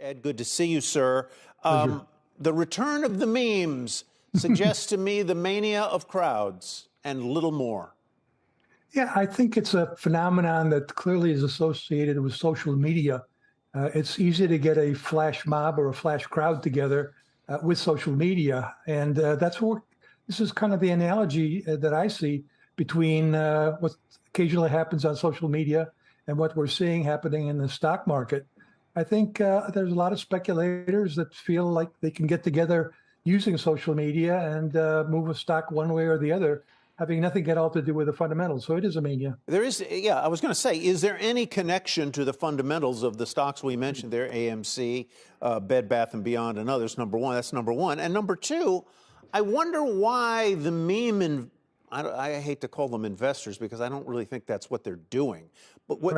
Ed, good to see you, sir. The return of the memes suggests to me the mania of crowds and little more. Yeah, I think it's a phenomenon that clearly is associated with social media. It's easy to get a flash mob or a flash crowd together with social media. And that's what this is kind of the analogy that I see between what occasionally happens on social media and what we're seeing happening in the stock market. I think there's a lot of speculators that feel like they can get together using social media and move a stock one way or the other, having nothing at all to do with the fundamentals. So it is a mania. There is, yeah, I was going to say, is there any connection to the fundamentals of the stocks we mentioned there, AMC, Bed Bath & Beyond, and others, number one? That's number one. And number two, I wonder why the meme, I hate to call them investors because I don't really think that's what they're doing, but what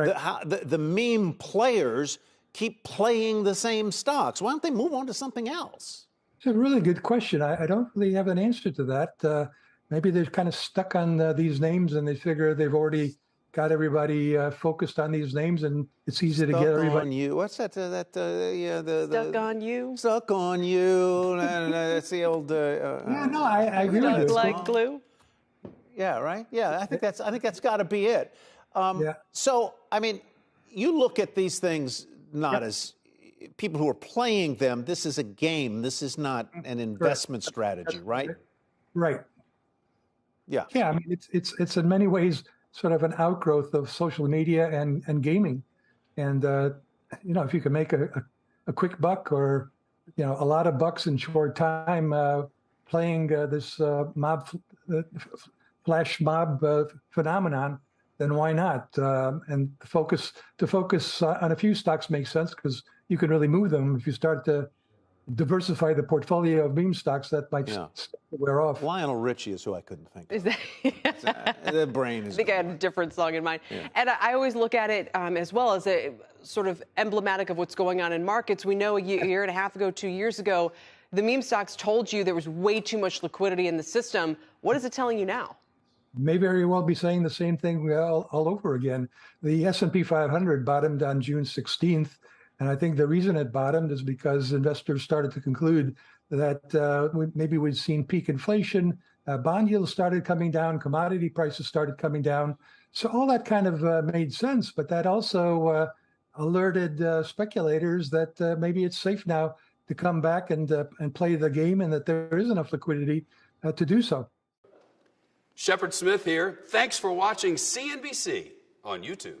the meme players keep playing the same stocks. Why don't they move on to something else? It's a really good question. I don't really have an answer to that. Maybe they're kind of stuck on these names and they figure they've already got everybody focused on these names and it's easy to get everybody. Stuck on you. What's that? Stuck on you. Stuck on you. That's the old. Yeah, no, I agree with you. Like glue. Yeah, right. Yeah, I think that's got to be it. Yeah. So, I mean, you look at these things not as people who are playing them. This is a game. This is not an investment strategy, right? Right. Yeah. Yeah. I mean, it's in many ways sort of an outgrowth of social media and gaming. And, you know, if you can make a quick buck or, you know, a lot of bucks in short time playing this flash mob phenomenon, then why not? And to focus on a few stocks makes sense because you can really move them. If you start to diversify the portfolio of meme stocks, that might wear off. Lionel Richie is who I couldn't think of. Is that the brain is. I think I had a different song in mind. Yeah. And I always look at it as well as a sort of emblematic of what's going on in markets. We know a year and a half ago, 2 years ago, the meme stocks told you there was way too much liquidity in the system. What is it telling you now? May very well be saying the same thing all over again. The S&P 500 bottomed on June 16th. And I think the reason it bottomed is because investors started to conclude that maybe we'd seen peak inflation, bond yields started coming down, commodity prices started coming down. So all that kind of made sense, but that also alerted speculators that maybe it's safe now to come back and play the game and that there is enough liquidity to do so. Shepard Smith here. Thanks for watching CNBC on YouTube.